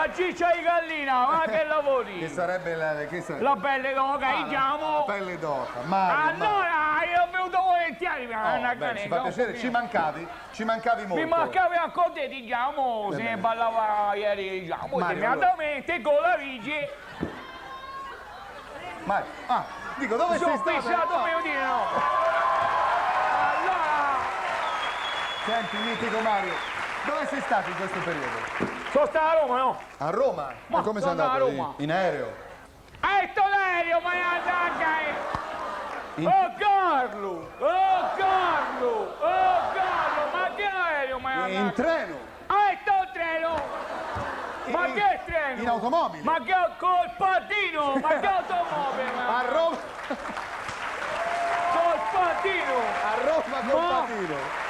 La ciccia di gallina, ma che lavori? Che sarebbe la pelle d'oca, diciamo. La pelle d'oca, Mario. Allora, io ho venuto volentieri, ci fa piacere, ci mancavi molto. Mi mancavi ancora te, diciamo, se ne parlava ieri, diciamo, Mario, immediatamente con la Vigi. Mario, dico, dove sei stato? Sono fissato mio di no. Allora... Senti, mitico Mario, dove sei stato in questo periodo? Sono stato a Roma, no? A Roma? Ma come sei sono andato? a Roma. In aereo? L'aereo, ma è andato Oh Carlo, ma che aereo, ma è andato? In treno? Il treno! Ma che treno? In automobile? Ma che col patino! Ma che automobile? A Roma? Col patino! A Roma col patino?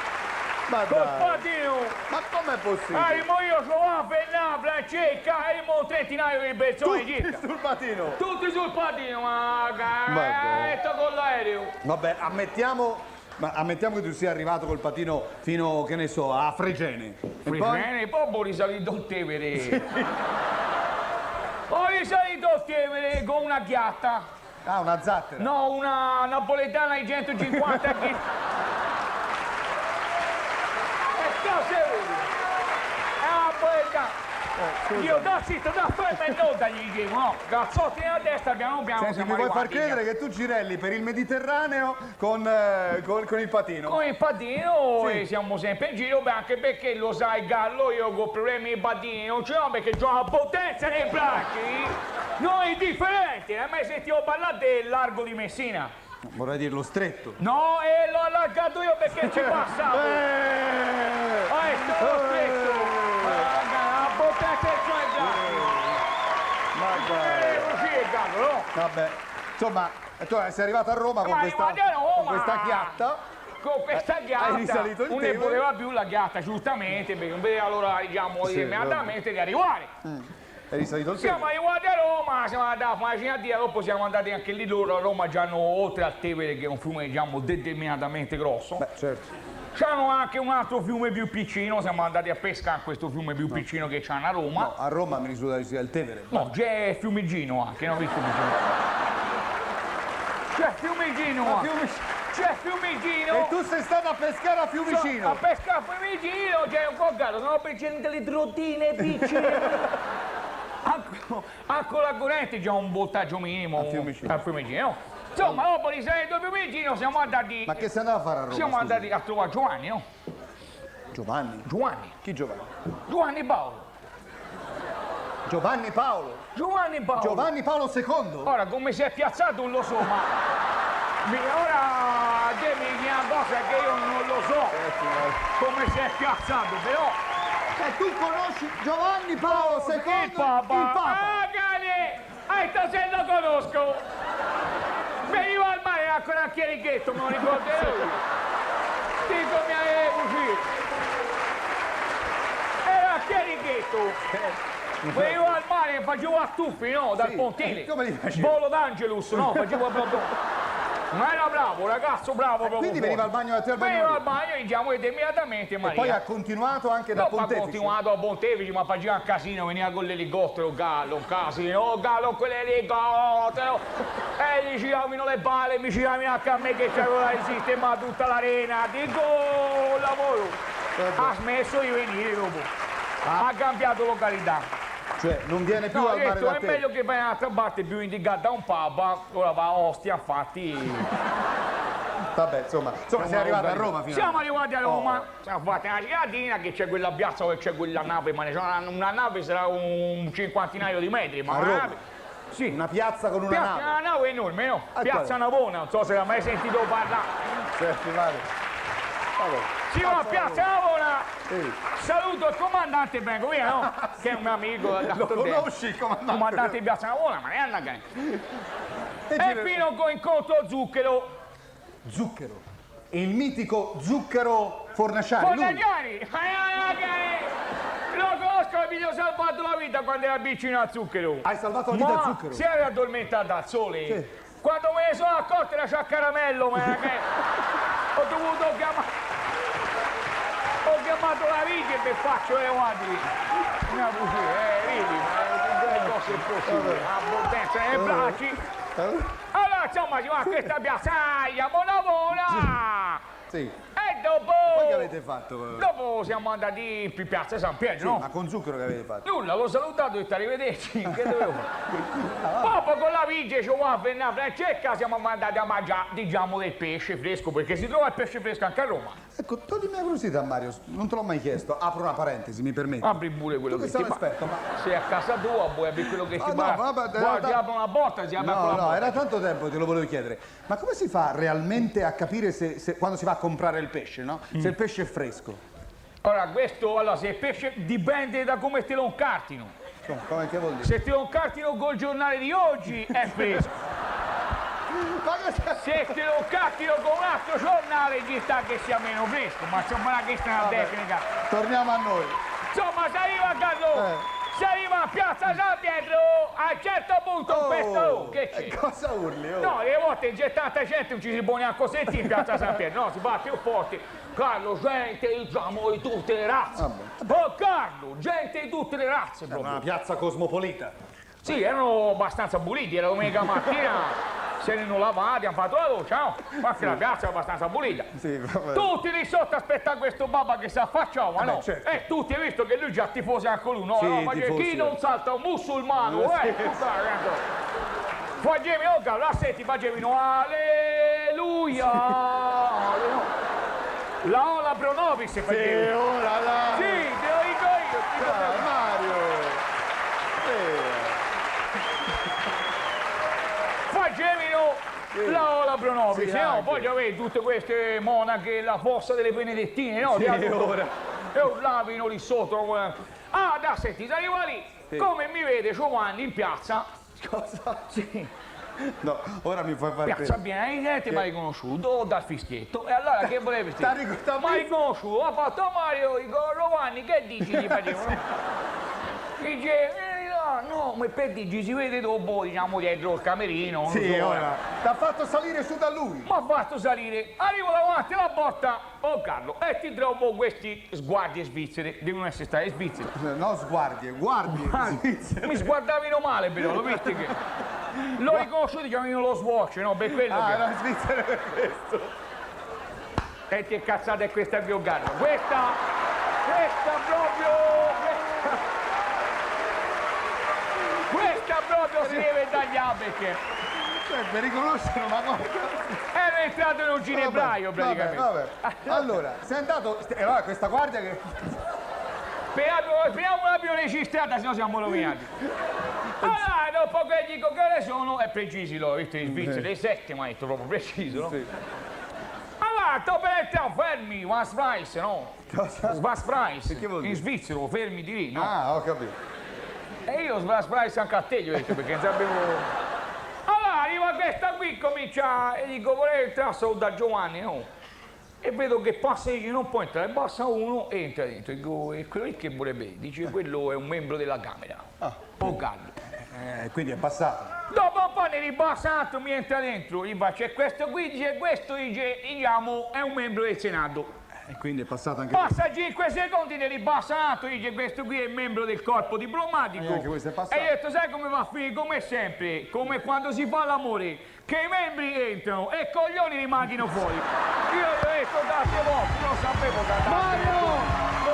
Ma Col dai! patino! Ma com'è possibile? Io sono a Fernanda, Cecca, un trentinaio di persone circa. Sul patino? Tutti sul patino, ma con l'aereo. Vabbè, ammettiamo che tu sia arrivato col patino fino, che ne so, a Fregene. Fregene, poi risalito il Tevere. Ho risalito il Tevere con una ghiatta. Ah, una zattera? No, una napoletana di 150 kg. Io da zitto, da ferma e nota gli dicevo, no, cazzotti nella testa, piano piano. Senti, mi vuoi far credere che tu girelli per il Mediterraneo con il patino? Con il patino sì. Siamo sempre in giro, anche perché lo sai Gallo, io con problemi di patini non ce l'ho perché ho una potenza nei bracci, non è differente, hai mai sentito parlare del largo di Messina? Vorrei dirlo stretto. No, l'ho allargato io perché ci passavo. Sto stretto. Vabbè, insomma, tu sei arrivato a Roma con questa chiatta. Con questa ghiatta hai risalito il non ne poteva più la ghiatta, giustamente, perché non vedeva l'ora, diciamo, immediatamente di arrivare. È risalito il Siamo arrivati a Roma, siamo andati a fare una cinadina, dopo siamo andati anche lì loro a Roma, già hanno, oltre al Tevere, che è un fiume, diciamo, determinatamente grosso. Beh, certo. C'hanno anche un altro fiume più piccino, siamo andati a pescare questo fiume più piccino che c'hanno a Roma. No, a Roma mi risulta che sia il Tevere. No, c'è Fiumicino anche, non il Fiumicino. C'è Fiumicino! C'è Fiumicino! E tu sei stato a pescare a Fiumicino? A pescare a Fiumicino, c'è un po' gato, sono presenti le trottine piccine. Anche la corrente c'è un voltaggio minimo. A Fiumicino. Insomma, dopo risalendo Fiumicino siamo andati... Ma che sei andato a fare a Roma? Siamo andati a trovare Giovanni, no? Giovanni? Giovanni. Chi Giovanni? Giovanni Paolo. Giovanni Paolo? Giovanni Paolo. Giovanni Paolo II? Ora, come si è piazzato non lo so, ma... Ora, dimmi una cosa che io non lo so. Come si è piazzato, però... tu conosci Giovanni Paolo II? Il Papa. Ah, cane! Se lo conosco! Veniva al mare ancora a Chierichetto, me lo ricorderò io. Dico mi avevo uscito. Era a Chierichetto. Venivo al mare e facevo a tuffi, no? Dal pontile. Come li facevi? Volo d'Angelus, no? Facevo proprio... Ma era bravo, ragazzo bravo proprio. Quindi veniva al bagno da te al bagno? Veniva al bagno, diciamo, determinatamente, Maria. E poi ha continuato anche da Dopo Pontefice? Ha continuato a Pontefice, ma faceva un casino, veniva con l'elicottero, Gallo, un casino, oh Gallo, quell'elicottero. E gli giravano le balle, mi giravano anche a me che c'avevo da sistemare tutta l'arena. Dico, lavoro. Ha smesso di venire dopo. Ha cambiato località. Cioè, non viene più al mare da te? È meglio che vai un'altra parte più indicata da un pub, ora va a Ostia, infatti... Vabbè, insomma sei arrivato a Roma finalmente. Siamo arrivati a Roma, siamo fatti una cittadina che c'è quella piazza dove c'è quella nave, ma una nave sarà un cinquantinaio di metri, ma una nave... Sì. Una piazza con una nave? Una nave enorme, no? Piazza Navona, non so se l'hai mai sentito parlare. Senti, Mario. Sì, una piazza Navona. Saluto il comandante Bengovia, no? Che è un mio amico. Lo conosci il comandante? Il comandante di piazza Navona, ma ne hanno che... E fino con incontro Zucchero. Zucchero? Il mitico Zucchero Fornaciari? Fornaciari! Lo conosco e mi ho salvato la vita quando era vicino a Zucchero. Hai salvato la vita a Zucchero? Si era addormentato al sole. Sì. Quando me ne sono accorto era c'ha caramello, ma che... Ho dovuto chiamare chiamato la vite e faccio le guardi. Una bugia, vedi, ma le cose possibili, abbondanza nei bracci. Allora, insomma, si va a questa piazzaglia, buona buona! Sì. E dopo... Poi che avete fatto? Dopo siamo andati in piazza San Pietro, Sì, no? ma con zucchero che avete fatto? Nulla, l'ho salutato e ho detto arrivederci, che dovevo fare? Poi con la vice ci va a venire Francesca, siamo andati a mangiare, diciamo, del pesce fresco, perché si trova il pesce fresco anche a Roma. Ecco, toglimi la curiosità, Mario, non te l'ho mai chiesto. Apro una parentesi, mi permetti? Apri pure quello Tu che che sei ti un pare. esperto, ma... Se a casa tua vuoi aprire quello che ti no, pare. vabbè, Guarda, ti apro una botta, si apre No, la no, botta. era tanto tempo che te lo volevo chiedere. Ma come si fa realmente a capire quando si va a comprare il pesce, no? Se il pesce è fresco? Allora, questo, allora, se il pesce dipende da come te lo incartino. Come che vuol dire? Se te lo incartino col giornale di oggi, è fresco. Se te lo incartino con un altro giornale, ci sta che sia meno fresco. Ma insomma, questa è una tecnica. Torniamo a noi. Insomma, si arriva a Carlo. Si arriva a Piazza San Pietro, a un certo punto un festo, che c'è? Cosa urli? Oh? No, le volte in 70 cento non ci si pone a cosetti in Piazza San Pietro, no, si va più forte. Carlo, gente, diciamo, di tutte le razze. Oh, Carlo, gente di tutte le razze È proprio. una piazza cosmopolita. Sì, erano abbastanza puliti, era domenica mattina, se ne erano lavati, hanno fatto la doccia, no? Ma che la piazza è abbastanza pulita. Sì, vabbè. Tutti lì sotto aspettano questo babà che si affacciava, no? certo. E tutti hai visto che lui già tifosi anche lui, no? Sì, No, ma c'è tifosi. chi non salta un musulmano, Facevano, oh, Carlo, senti, facevano alleluia. La ola pronovis se facevano. ora là. Sì, te lo dico io. Mario. Facevano la ola pronovis, Sì, no? anche. Poi avete tutte queste monache, la fossa delle Benedettine, no? Sì, Di ora. E urlavano lì sotto. Ah, da senti, arriva lì, come mi vede Giovanni in piazza. Cosa? Sì. No, ora mi fai fare Piazza Piena, ti mi ha riconosciuto dal fischietto. E allora che volevi T'ha dire? ricordato- Mi ha riconosciuto, ha fatto Mario, dico, Giovanni, che dici? Gli facevano. Dice, no, ma per dici, si vede dopo, diciamo, dietro il camerino. non Sì, so, ora. T'ha fatto salire su da lui. mi ha fatto salire, arrivo davanti alla porta, oh Carlo, e ti trovo questi sguardi svizzeri, devono essere stati svizzeri. No, guardie. Mi sguardavano male però, lo vedi che... L'ho riconosciuto, chiamavano lo Swatch, no? Per quello Ah, che... era in Svizzera per questo. E che cazzata è questa più Carlo? Questa proprio... Questa proprio si deve tagliare perché... Cioè, per riconoscere una cosa. Ero entrato in un ginepraio praticamente. Vabbè. Allora, sei andato. E allora questa guardia che. Speriamo l'abbiamo registrata, se no siamo rovinati. Allora, dopo che dico che ore sono, è preciso, l'ho visto in Svizzera, le 7, mi ha detto proprio preciso, no? Sì. Allora, sto per entrare, fermi, was price, no? Cosa? Was price, E che vuol in dire? Svizzera, fermi di lì, no? Ah, ho capito. E io was price anche a te, gli ho detto, perché non sapevo... Allora, arriva questa qui, comincia, e dico, vorrei entrare solo da Giovanni, no? E vedo che passa e dice, non può entrare, basta uno e entra dentro. Dico, e quello lì che vorrebbe? Dice, quello è un membro della Camera. Oh, Carlo. Quindi è passato. Dopo un po' ne ribassato, mi entra dentro, gli faccio, e questo qui dice, questo dice, diciamo, è un membro del Senato. E quindi è passato anche. Passa 5 secondi, ne ribassato, dice, questo qui è membro del corpo diplomatico. E anche questo è passato. E io ho detto, sai come va a finire? Come sempre, come quando si fa l'amore, che i membri entrano e i coglioni rimangono fuori. Io gli ho detto, tante volte, non sapevo che andare. Mario!